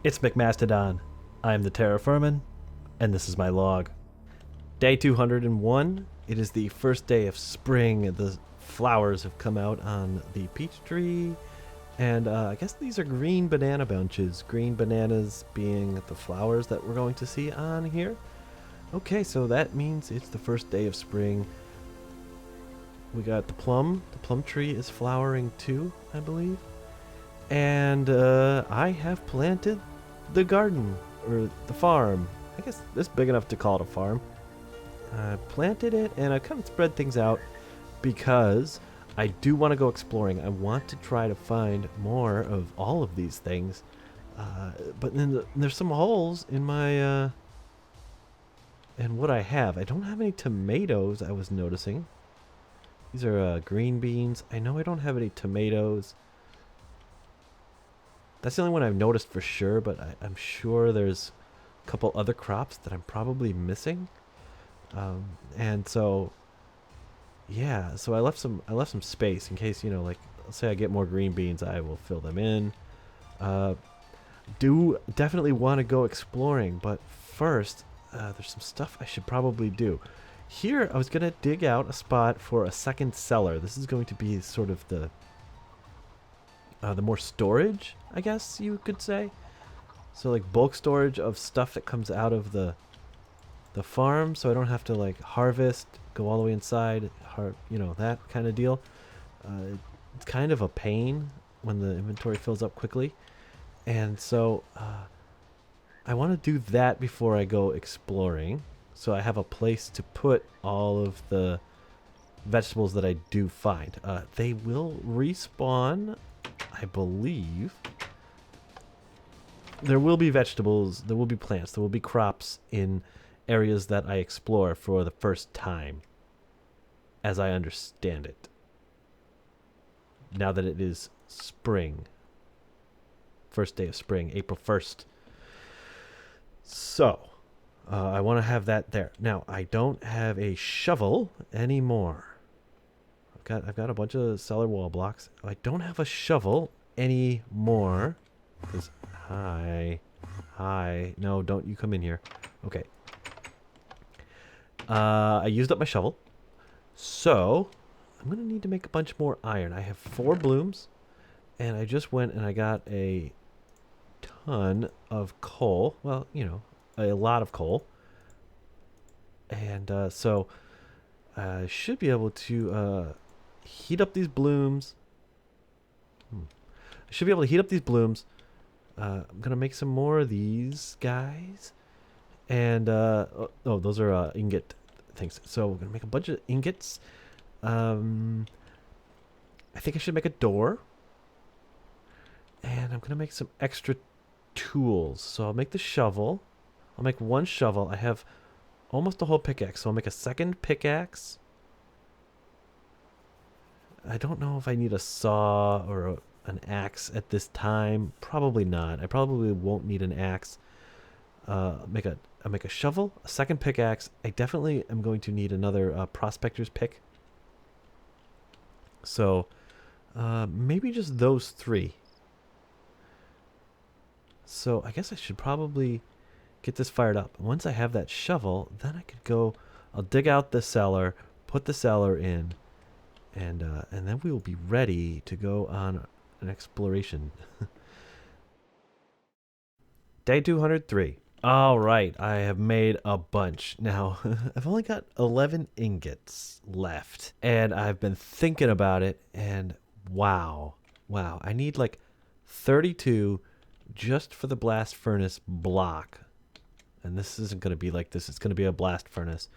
It's McMastodon. I'm the Terrafirman, and this is my log. Day 201. It is the first day of spring. The flowers have come out on the peach tree, and I guess these are green banana bunches. Green bananas being the flowers that we're going to see on here. Okay, so that means it's the first day of spring. We got the plum. The plum tree is flowering too, I believe. And I have planted the garden, or the farm. I guess this is big enough to call it a farm. I planted it, and I kind of spread things out because I do want to go exploring. I want to try to find more of all of these things. But then there's some holes in my in what I have. I don't have any tomatoes, I was noticing. These are green beans. I know I don't have any tomatoes. That's the only one I've noticed for sure, but I'm sure there's a couple other crops that I'm probably missing. And so, yeah, so I left some space in case, like, let's say I get more green beans, I will fill them in. Do definitely want to go exploring, but first, there's some stuff I should probably do. Here, I was going to dig out a spot for a second cellar. This is going to be sort of the more storage, I guess you could say. So like bulk storage of stuff that comes out of the farm, so I don't have to like harvest, go all the way inside, that kind of deal. It's kind of a pain when the inventory fills up quickly. And so I want to do that before I go exploring. So I have a place to put all of the vegetables that I do find. They will respawn, I believe. There will be vegetables, there will be plants, there will be crops in areas that I explore for the first time, as I understand it. Now that it is spring. First day of spring, April 1st. So, I want to have that there. Now, I don't have a shovel anymore. I've got a bunch of cellar wall blocks. I don't have a shovel anymore. Hi. No, don't you come in here. Okay. I used up my shovel. So, I'm going to need to make a bunch more iron. I have 4 blooms. And I just went and I got a ton of coal. Well, a lot of coal. And so, I should be able to heat up these blooms. I should be able to heat up these blooms. I'm going to make some more of these guys. And, those are ingot things. So we're going to make a bunch of ingots. I think I should make a door. And I'm going to make some extra tools. So I'll make the shovel. I'll make 1 shovel. I have almost a whole pickaxe. So I'll make a second pickaxe. I don't know if I need a saw or an axe at this time. Probably not. I probably won't need an axe. I'll make a shovel, a second pickaxe. I definitely am going to need another prospector's pick. So maybe just those 3. So I guess I should probably get this fired up. Once I have that shovel, then I could go. I'll dig out the cellar, put the cellar in, and then we will be ready to go on an exploration. Day 203. All right, I have made a bunch. Now, I've only got 11 ingots left, and I've been thinking about it, and wow, I need like 32 just for the blast furnace block. And this isn't going to be like this. It's going to be a blast furnace.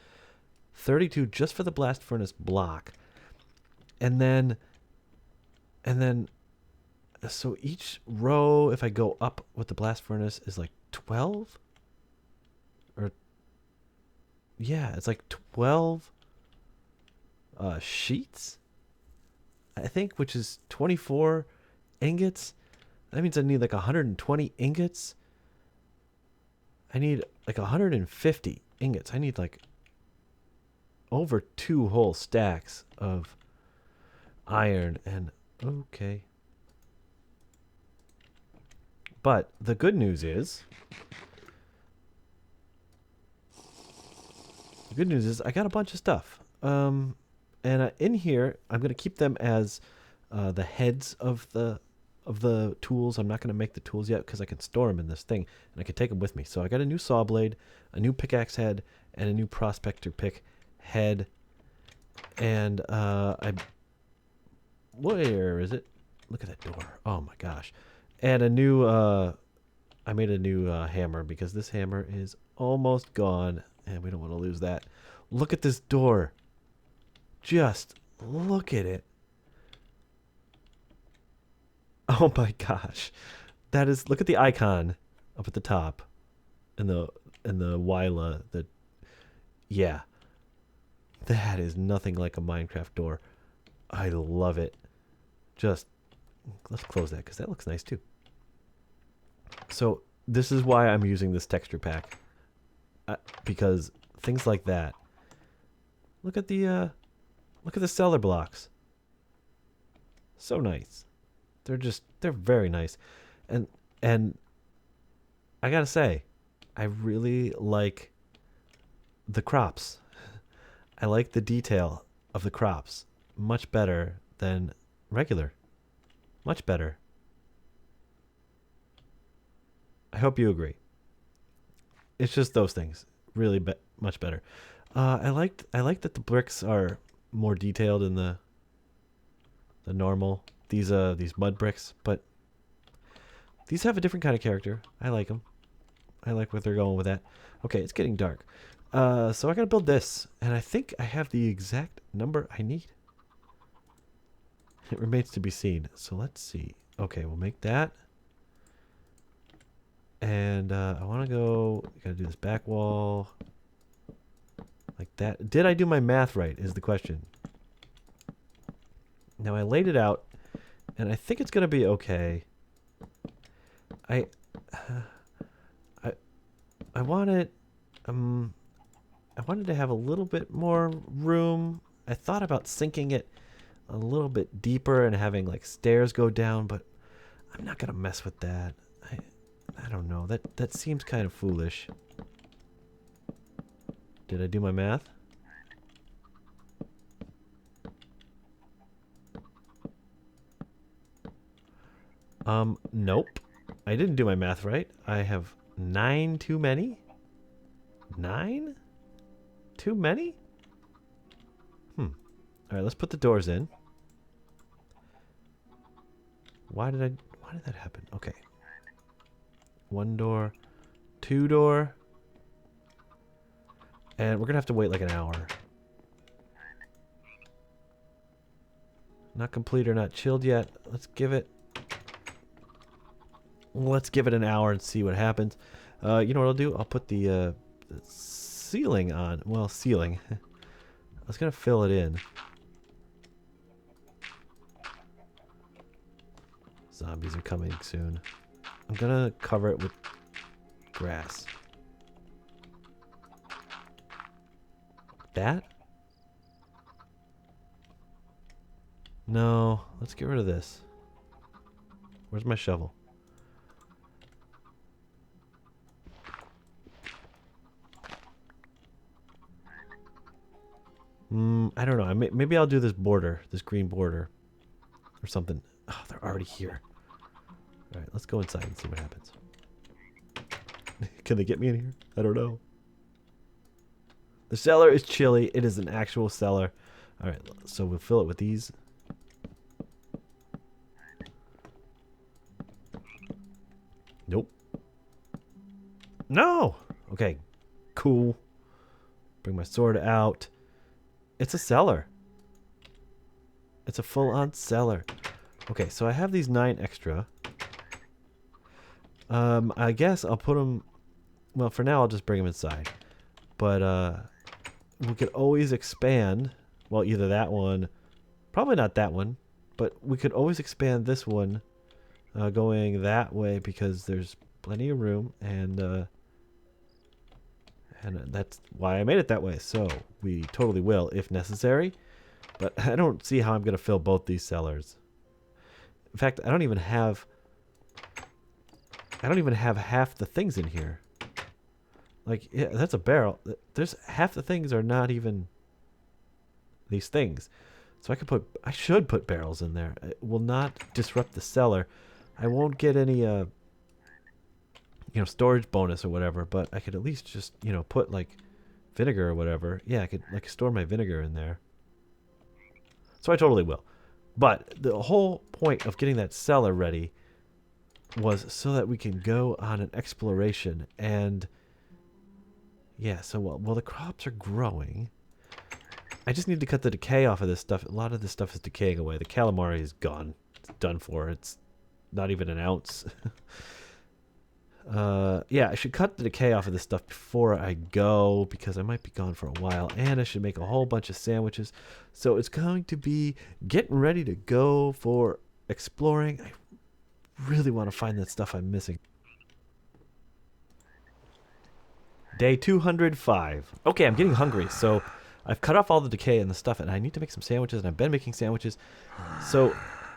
32 just for the blast furnace block. And then, so each row, if I go up with the blast furnace, is like 12? Or, yeah, it's like 12 sheets, I think, which is 24 ingots. That means I need like 120 ingots. I need like 150 ingots. I need like over 2 whole stacks of iron. And okay, But the good news is... I got a bunch of stuff. And in here, I'm going to keep them as the heads of the tools. I'm not going to make the tools yet because I can store them in this thing, and I can take them with me. So I got a new saw blade, a new pickaxe head, and a new prospector pick head. And where is it? Look at that door. Oh my gosh. And a new, I made a new hammer because this hammer is almost gone and we don't want to lose that. Look at this door. Just look at it. Oh my gosh. That is, look at the icon up at the top. And the Wyla, yeah. That is nothing like a Minecraft door. I love it. Just, let's close that because that looks nice too. So this is why I'm using this texture pack. Because things like that. Look at the cellar blocks. So nice. They're very nice. And I gotta say, I really like the crops. I like the detail of the crops much better than regular. Much better. I hope you agree. It's just those things. Really much better. I like that the bricks are more detailed in the normal these mud bricks, but these have a different kind of character. I like them. I like where they're going with that. Okay, it's getting dark. So I gotta build this, and I think I have the exact number I need. It remains to be seen. So let's see. Okay, we'll make that. And I want to go. Gotta do this back wall like that. Did I do my math right? Is the question. Now I laid it out, and I think it's gonna be okay. I wanted I wanted to have a little bit more room. I thought about sinking it a little bit deeper and having like stairs go down, but I'm not gonna mess with that. I don't know. That seems kind of foolish. Did I do my math? Nope. I didn't do my math right. I have 9 too many? 9? Too many? Alright, let's put the doors in. Why did that happen? Okay. 1 door, 2 door. And we're gonna have to wait like an hour. Not complete or not chilled yet. Let's give it an hour and see what happens. You know what I'll do? I'll put the ceiling on. Well, ceiling. I was gonna fill it in. Zombies are coming soon. I'm gonna cover it with grass. That? No, let's get rid of this. Where's my shovel? I don't know. Maybe I'll do this border, this green border, or something. Oh, they're already here. All right, let's go inside and see what happens. Can they get me in here? I don't know. The cellar is chilly. It is an actual cellar. All right, so we'll fill it with these. Nope. No! Okay, cool. Bring my sword out. It's a cellar. It's a full-on cellar. Okay, so I have these 9 extra. I guess I'll put them... Well, for now, I'll just bring them inside. But, we could always expand. Well, either that one... Probably not that one. But we could always expand this one going that way because there's plenty of room. And that's why I made it that way. So, we totally will, if necessary. But I don't see how I'm going to fill both these cellars. In fact, I don't even have... I don't even have half the things in here. Like, yeah, that's a barrel. There's half the things are not even these things. So I should put barrels in there. It will not disrupt the cellar. I won't get any, storage bonus or whatever, but I could at least just, put like vinegar or whatever. Yeah, I could like store my vinegar in there. So I totally will. But the whole point of getting that cellar ready was so that we can go on an exploration. And yeah, so while the crops are growing, I just need to cut the decay off of this stuff. A lot of this stuff is decaying away. The calamari is gone. It's done for. It's not even an ounce. Yeah, I should cut the decay off of this stuff before I go because I might be gone for a while. And I should make a whole bunch of sandwiches. So it's going to be getting ready to go for exploring. I really want to find that stuff I'm missing. Day 205. Okay, I'm getting hungry, so I've cut off all the decay and the stuff, and I need to make some sandwiches, and I've been making sandwiches. So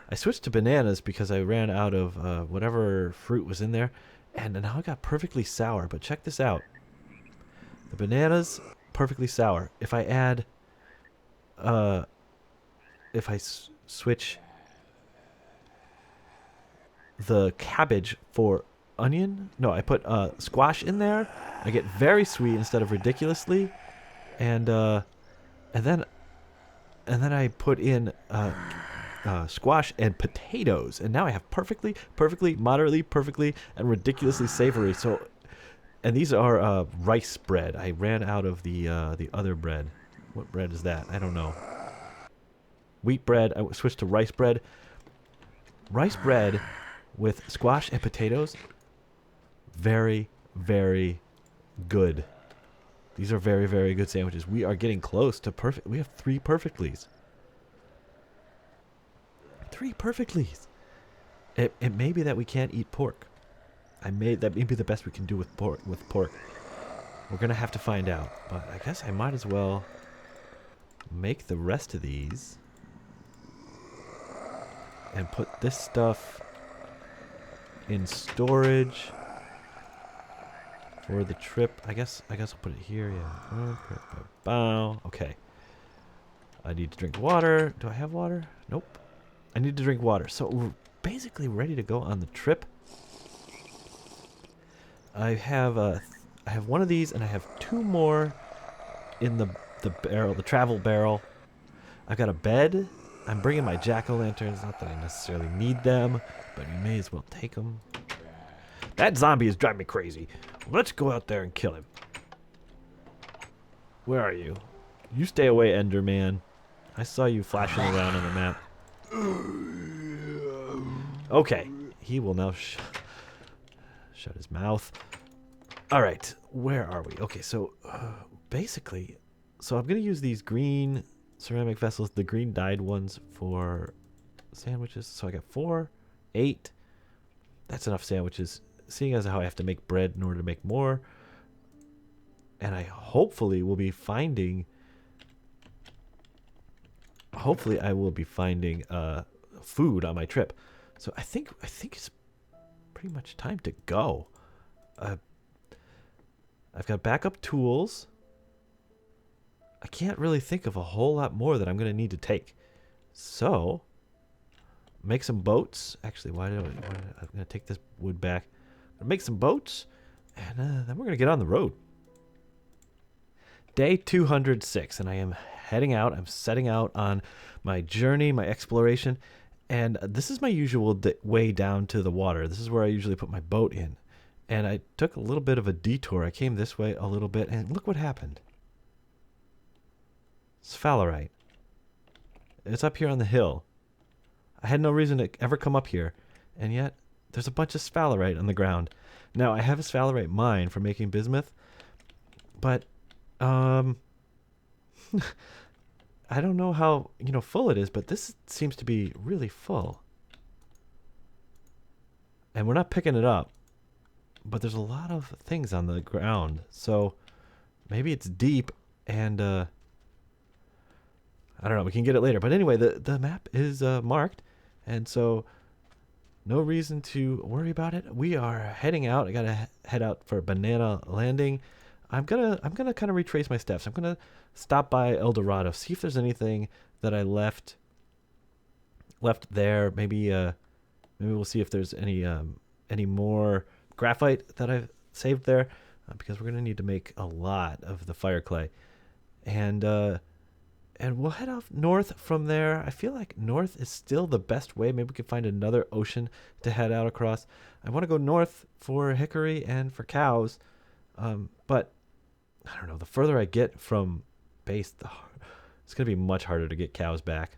I switched to bananas because I ran out of whatever fruit was in there, and now I got perfectly sour. But check this out. The bananas, perfectly sour. If I add, if I switch the cabbage for onion, no, I put squash in there, I get very sweet instead of ridiculously, and then I put in squash and potatoes, and now I have perfectly, moderately, perfectly, and ridiculously savory. So, and these are rice bread. I ran out of the other bread. What bread is that? I don't know. Wheat bread. I switched to rice bread. Rice bread with squash and potatoes. Very, very good. These are very, very good sandwiches. We are getting close to perfect. We have 3 perfectlies. 3 perfectlies. It may be that we can't eat pork. That may be the best we can do with pork. We're gonna have to find out. But I guess I might as well make the rest of these and put this stuff in storage for the trip. I guess I'll put it here. Yeah. Okay. I need to drink water. Do I have water? Nope. I need to drink water. So we're basically ready to go on the trip. I have one of these, and I have 2 more in the barrel, the travel barrel. I've got a bed. I'm bringing my jack-o'-lanterns. Not that I necessarily need them, but you may as well take them. That zombie is driving me crazy. Let's go out there and kill him. Where are you? You stay away, Enderman. I saw you flashing around on the map. Okay. He will now shut his mouth. All right. Where are we? Okay, so basically, so I'm going to use these green ceramic vessels, the green dyed ones for sandwiches. So I got 4, 8. That's enough sandwiches. Seeing as how I have to make bread in order to make more. And I hopefully will be finding... Hopefully I will be finding food on my trip. So I think it's pretty much time to go. I've got backup tools. I can't really think of a whole lot more that I'm going to need to take. So, make some boats. Actually, I'm going to take this wood back. Make some boats, and then we're going to get on the road. Day 206, and I am heading out. I'm setting out on my journey, my exploration, and this is my usual way down to the water. This is where I usually put my boat in. And I took a little bit of a detour. I came this way a little bit, and look what happened. Sphalerite. It's up here on the hill. I had no reason to ever come up here, and yet there's a bunch of sphalerite on the ground. Now, I have a sphalerite mine for making bismuth, but I don't know how, full it is, but this seems to be really full. And we're not picking it up, but there's a lot of things on the ground. So maybe it's deep, and I don't know, we can get it later. But anyway, the map is marked, and so No reason to worry about it. We are heading out. I gotta head out for Banana Landing. I'm gonna kind of retrace my steps. I'm gonna stop by El Dorado, see if there's anything that I left there. Maybe we'll see if there's any more graphite that I've saved there, because we're gonna need to make a lot of the fire clay, and we'll head off north from there. I feel like north is still the best way. Maybe we can find another ocean to head out across. I want to go north for hickory and for cows, but I don't know. The further I get from base, it's going to be much harder to get cows back.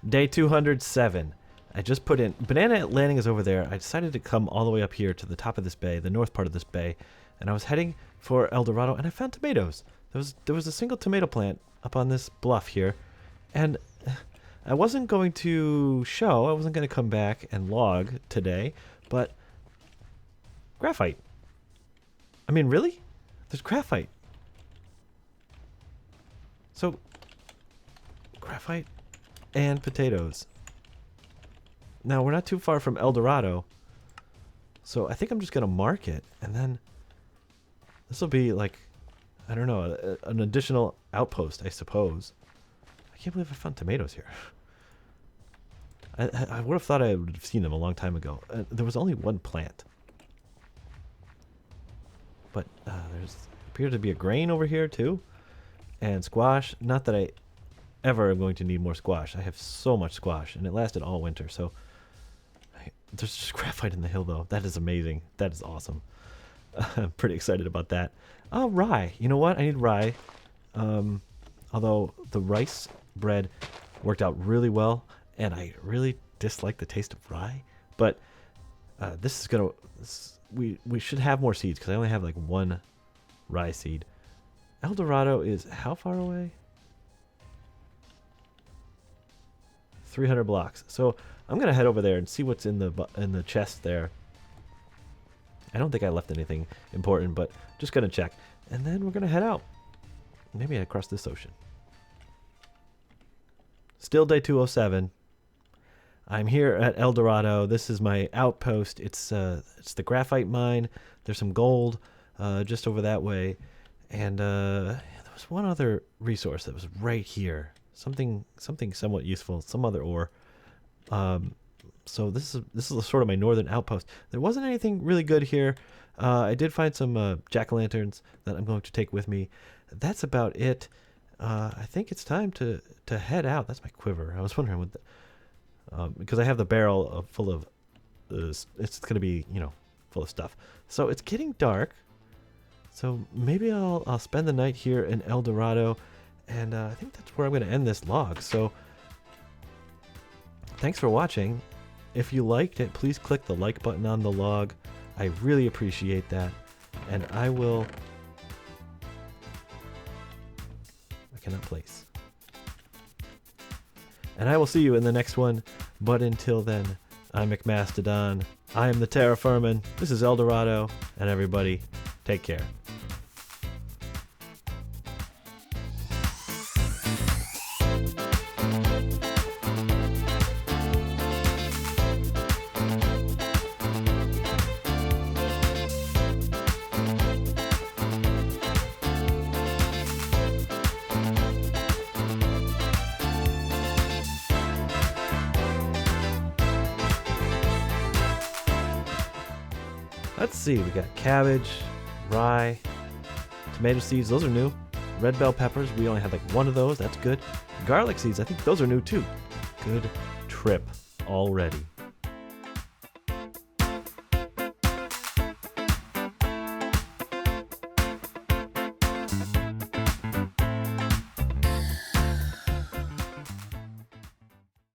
Day 207. I just put in... Banana Landing is over there. I decided to come all the way up here to the top of this bay, the north part of this bay, and I was heading for El Dorado, and I found tomatoes. There was a single tomato plant up on this bluff here, and I wasn't going to show, I wasn't going to come back and log today, but graphite. I mean, really? There's graphite. So, graphite and potatoes. Now, we're not too far from El Dorado, so I think I'm just going to mark it, and then this will be like, I don't know, an additional outpost, I suppose. I can't believe I found tomatoes here. I would have thought I would have seen them a long time ago. There was only one plant. But there's appeared to be a grain over here too. And squash. Not that I ever am going to need more squash. I have so much squash, and it lasted all winter. So there's just graphite in the hill, though. That is amazing. That is awesome. I'm pretty excited about that. Oh, rye. You know what? I need rye. Although the rice bread worked out really well, and I really dislike the taste of rye. But this is gonna. We should have more seeds because I only have like one rye seed. El Dorado is how far away? 300 blocks. So I'm gonna head over there and see what's in the chest there. I don't think I left anything important, but just gonna check, and then we're gonna head out. Maybe across this ocean. Still day 207. I'm here at El Dorado. This is my outpost. It's the graphite mine. There's some gold just over that way, and there was one other resource that was right here. Something somewhat useful. Some other ore. So this is sort of my northern outpost. There wasn't anything really good here. I did find some jack-o'-lanterns that I'm going to take with me. That's about it. I think it's time to head out. That's my quiver. I was wondering what because I have the barrel full of it's going to be, full of stuff. So it's getting dark. So maybe I'll spend the night here in El Dorado, and I think that's where I'm going to end this log. So thanks for watching. If you liked it, please click the like button on the log. I really appreciate that. And I cannot place. And I will see you in the next one. But until then, I'm McMastodon. I am the Terrafirman. This is El Dorado. And everybody, take care. Let's see, we got cabbage, rye, tomato seeds, those are new. Red bell peppers, we only had like one of those, that's good. Garlic seeds, I think those are new too. Good trip already.